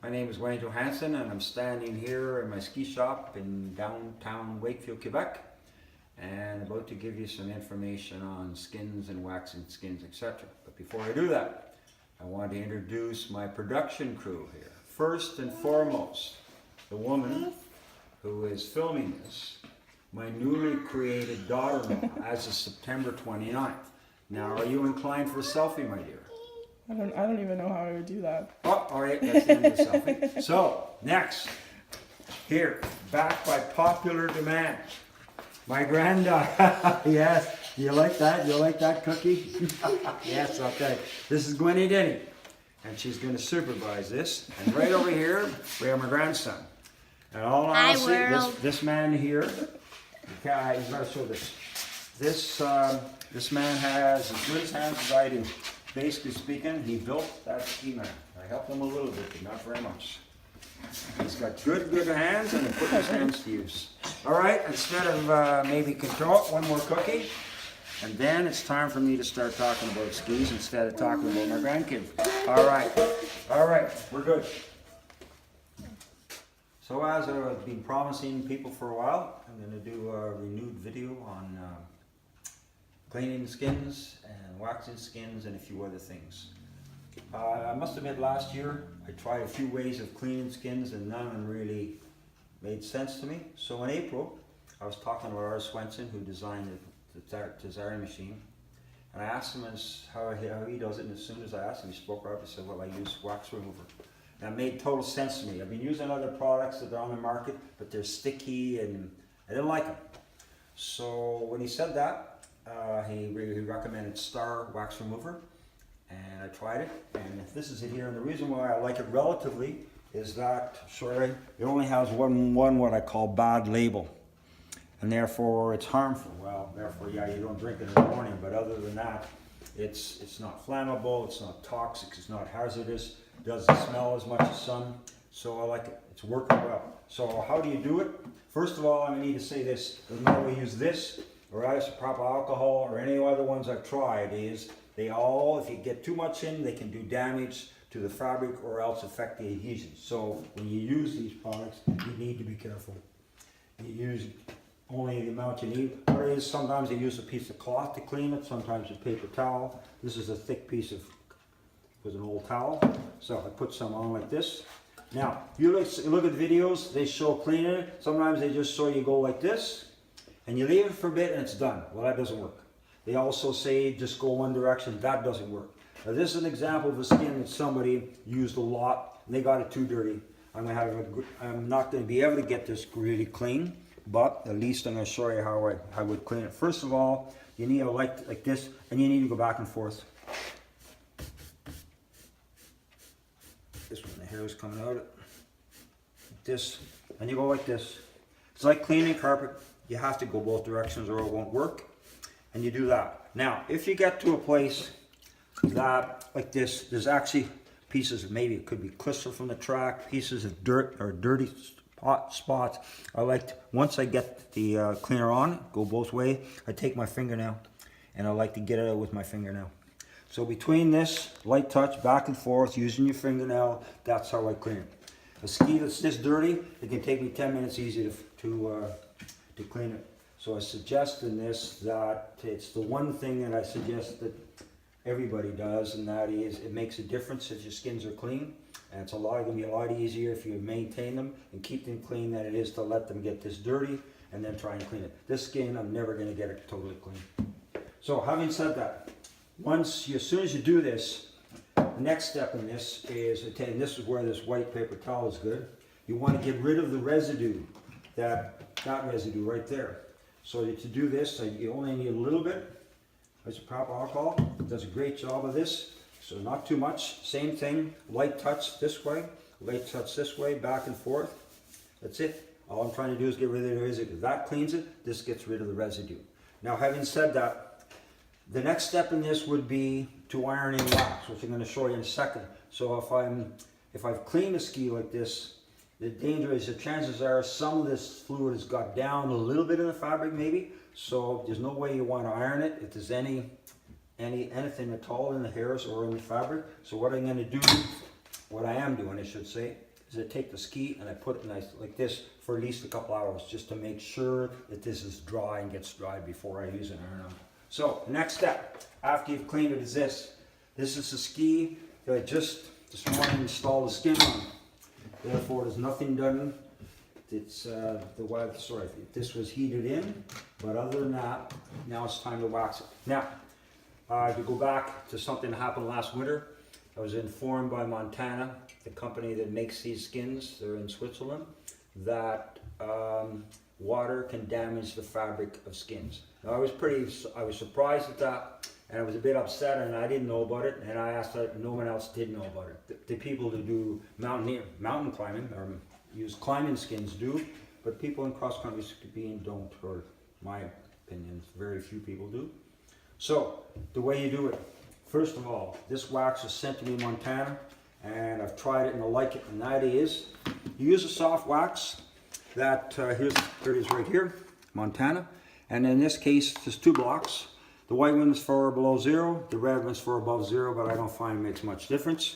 My name is Johannsen, and I'm standing here in my ski shop in downtown Wakefield, Quebec, and about to give you some information on skins and waxing skins, etc. But before I do that, I want to introduce my production crew here. First and foremost, the woman who is filming this, my newly created daughter-in-law, as of September 29th. Now, are you inclined for a selfie, my dear? I don't even know how I would do that. Oh, all right, that's the end of the selfie. So, next, here, back by popular demand, my granddaughter. Yes, you like that? You like that cookie? Yes, okay. This is Gwenny Denny, and she's going to supervise this. And right over here, we have my grandson. And all honesty, this man here, you've got to show this. This man has as good as hands as I do. Basically speaking, he built that ski man. I helped him a little bit, but not very much. He's got good hands, and he put his hands to use. All right, instead of maybe control, one more cookie, and then it's time for me to start talking about skis instead of talking about my grandkids. All right, we're good. So as I've been promising people for a while, I'm going to do a renewed video on cleaning skins and waxing skins and a few other things. I must admit, last year I tried a few ways of cleaning skins and none of them really made sense to me. So in April I was talking to R. Swenson, who designed the Tazari machine, and I asked him how he does it, and as soon as I asked him, he spoke up. He said, well, I use wax remover. That made total sense to me. I've been using other products that are on the market, but they're sticky and I didn't like them. So when he said that, he recommended Star Wax Remover, and I tried it, and this is it here. And the reason why I like it relatively is that, sorry, it only has one what I call bad label, and therefore it's harmful. Well, therefore, yeah, you don't drink it in the morning, but other than that, it's not flammable, it's not toxic, it's not hazardous, it doesn't smell as much as some, so I like it. It's working well. So how do you do it? First of all, I need to say this: the matter we use this or isopropyl alcohol or any other ones I've tried, is they all, if you get too much in, they can do damage to the fabric or else affect the adhesion. So when you use these products, you need to be careful. You use only the amount you need. What it is, sometimes you use a piece of cloth to clean it, sometimes a paper towel. This is a thick piece of, was an old towel. So I put some on like this. Now, you look at videos, they show cleaning it. Sometimes they just show you go like this, and you leave it for a bit and it's done. Well, that doesn't work. They also say just go one direction. That doesn't work. Now, this is an example of a skin that somebody used a lot and they got it too dirty. I'm not going to be able to get this really clean, but at least I'm going to show you how I would clean it. First of all, you need a light like this, and you need to go back and forth. This one, the hair is coming out. Like this, and you go like this. It's like cleaning carpet. You have to go both directions or it won't work. And you do that. Now, if you get to a place that, like this, there's actually pieces of, maybe it could be clister from the track, pieces of dirt or dirty spots. I like to, once I get the cleaner on, go both ways, I take my fingernail and I like to get it out with my fingernail. So between this, light touch, back and forth, using your fingernail, that's how I clean it. A ski that's this dirty, it can take me 10 minutes easy to clean it. So I suggest in this that it's the one thing that I suggest that everybody does, and that is it makes a difference if your skins are clean, and it's going to be a lot easier if you maintain them and keep them clean than it is to let them get this dirty and then try and clean it. This skin, I'm never going to get it totally clean. So having said that, as soon as you do this, the next step in this is, and this is where this white paper towel is good, you want to get rid of the residue, that residue right there. So to do this, you only need a little bit. Isopropyl alcohol, it does a great job of this, so not too much. Same thing, light touch this way, light touch this way, back and forth. That's it. All I'm trying to do is get rid of the residue. That cleans it, this gets rid of the residue. Now, having said that, the next step in this would be to iron in wax, which I'm going to show you in a second. So if I've cleaned a ski like this, the danger is the chances are some of this fluid has got down a little bit in the fabric maybe, so there's no way you want to iron it if there's anything at all in the hairs or in the fabric. So what I'm going to do, what I am doing I should say, is I take the ski and I put it nice like this for at least a couple hours just to make sure that this is dry and gets dry before I use it. I don't know. So the next step after you've cleaned it is this. This is the ski that I just this morning installed the skin on. Therefore, there's nothing done. It's this was heated in, but other than that, now it's time to wax it. Now, to go back to something that happened last winter, I was informed by Montana, the company that makes these skins, they're in Switzerland, that water can damage the fabric of skins. Now, I was surprised at that, and I was a bit upset, and I didn't know about it, and I asked that no one else did know about it. The people who do mountain climbing or use climbing skins do, but people in cross-country skiing don't, or my opinion, very few people do. So, the way you do it, first of all, this wax was sent to me in Montana, and I've tried it and I like it, and that is, you use a soft wax that, here it is right here, Montana, and in this case, there's 2 blocks. The white one's for below 0, the red one's for above 0, but I don't find it makes much difference.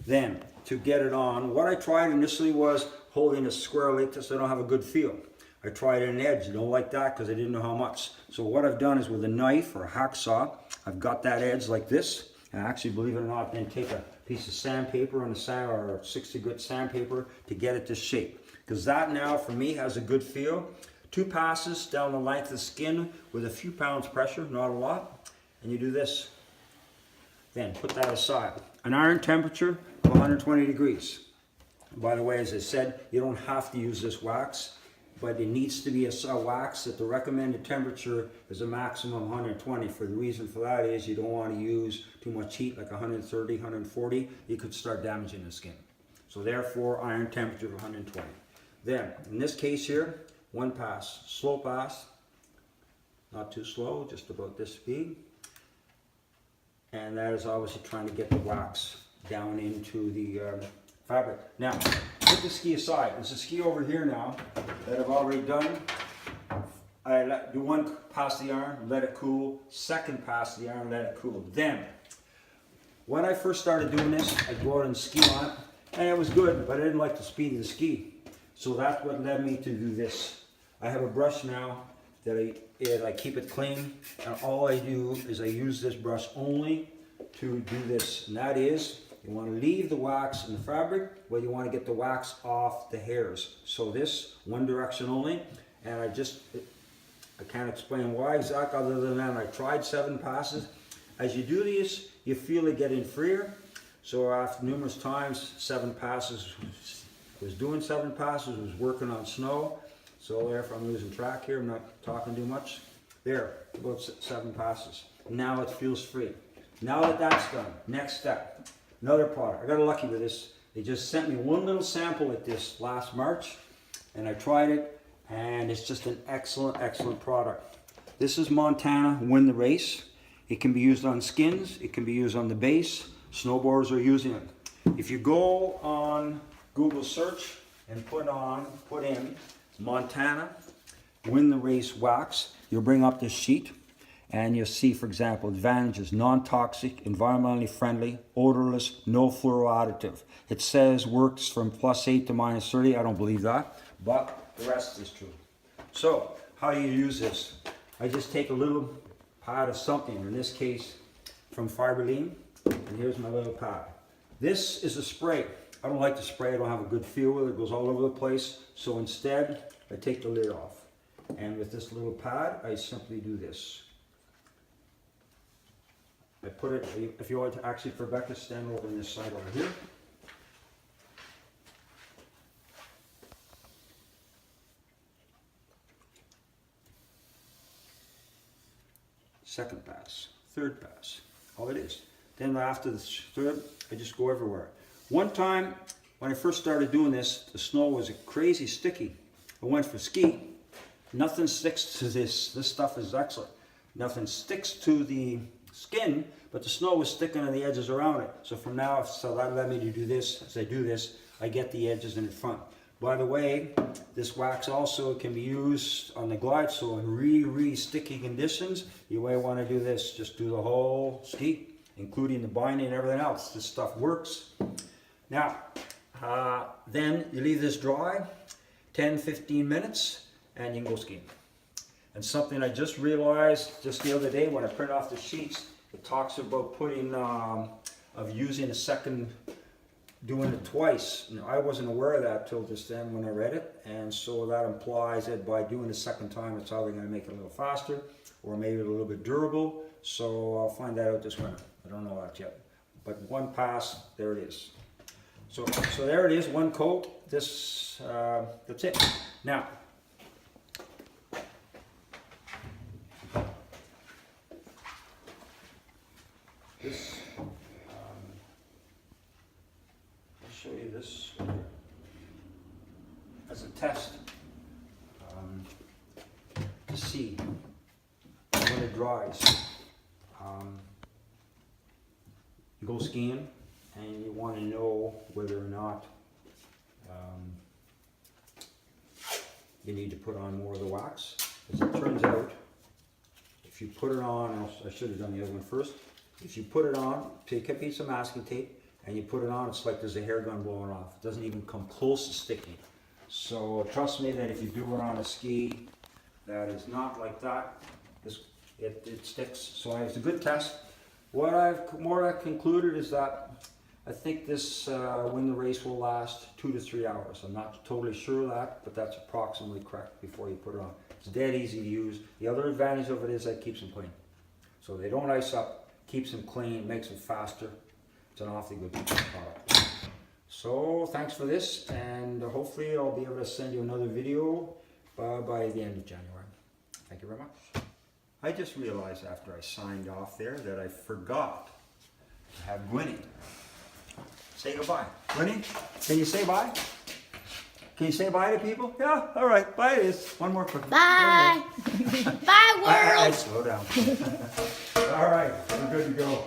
Then, to get it on, what I tried initially was holding a square like this. I don't have a good feel. I tried an edge. I don't like that because I didn't know how much. So what I've done is with a knife or a hacksaw, I've got that edge like this. And actually, believe it or not, then take a piece of sandpaper on the sand or 60 grit sandpaper to get it this shape. Because that now, for me, has a good feel. 2 passes down the length of the skin with a few pounds pressure, not a lot. And you do this. Then put that aside. An iron temperature of 120 degrees. By the way, as I said, you don't have to use this wax, but it needs to be a wax that the recommended temperature is a maximum of 120. For the reason for that is you don't want to use too much heat, like 130, 140. You could start damaging the skin. So therefore, iron temperature of 120. Then, in this case here, 1 pass, slow pass, not too slow, just about this speed. And that is obviously trying to get the wax down into the fabric. Now, put the ski aside. There's a ski over here now that I've already done. I do 1 pass the iron, let it cool. 2nd pass the iron, let it cool. Then, when I first started doing this, I'd go out and ski on it, and it was good, but I didn't like the speed of the ski. So that's what led me to do this. I have a brush now that I keep it clean, and all I do is I use this brush only to do this, and that is, you want to leave the wax in the fabric, but you want to get the wax off the hairs. So this, one direction only, and I can't explain why exactly other than that. I tried 7 passes. As you do these, you feel it getting freer. So after numerous times, 7 passes, I was doing 7 passes, was working on snow. So therefore I'm losing track here, I'm not talking too much. There, about 7 passes. Now it feels free. Now that that's done, next step, another product. I got lucky with this. They just sent me 1 little sample like this last March, and I tried it, and it's just an excellent, excellent product. This is Montana Win the Race. It can be used on skins, it can be used on the base. Snowboarders are using it. If you go on Google search and put in Montana Win the Race wax, you'll bring up this sheet and you'll see, for example, advantages: non-toxic, environmentally friendly, odorless, no fluoro additive. It says works from +8 to -30. I don't believe that, but the rest is true. So how do you use this? I just take a little pad of something, in this case from Fiberline, and here's my little pad. This is a spray. I don't like the spray, I don't have a good feel with it, it goes all over the place. So instead, I take the lid off. And with this little pad, I simply do this. I put it, if you want to actually, for Rebecca, stand over on this side over here. Second pass, third pass, all it is. Then after the third, I just go everywhere. One time, when I first started doing this, the snow was crazy sticky. I went for ski. Nothing sticks to this. This stuff is excellent. Nothing sticks to the skin, but the snow was sticking on the edges around it. So from now, so that led me to do this. As I do this, I get the edges in the front. By the way, this wax also can be used on the glide, so in really sticky conditions, you may want to do this. Just do the whole ski, including the binding and everything else. This stuff works. Now, Then you leave this dry 10-15 minutes and you can go skiing. And something I just realized just the other day when I print off the sheets, it talks about putting, of using a second, doing it twice. Now, I wasn't aware of that till just then when I read it, and so that implies that by doing the second time, it's either going to make it a little faster or maybe a little bit durable. So I'll find that out this winter. I don't know that yet. But one pass, there it is. So there it is, one coat. This, that's it. Now, this, I'll show you this as a test to see when it dries. You go skiing and you want to know whether or not you need to put on more of the wax. As it turns out, if you put it on, I should have done the other one first. If you put it on, take a piece of masking tape and you put it on, it's like there's a hair gun blowing off. It doesn't even come close to sticking. So trust me that if you do it on a ski that is not like that, it sticks. So it's a good test. What I've concluded is that I think this win the race will last 2 to 3 hours. I'm not totally sure of that, but that's approximately correct before you put it on. It's dead easy to use. The other advantage of it is that it keeps them clean. So they don't ice up, keeps them clean, makes them faster. It's an awfully good product. So thanks for this, and hopefully I'll be able to send you another video by the end of January. Thank you very much. I just realized after I signed off there that I forgot to have Gwynnie say goodbye. Gwynnie, can you say bye? Can you say bye to people? Yeah, all right, bye it is. One more quick. Bye. Bye, world. Slow down. All right, we're good to go.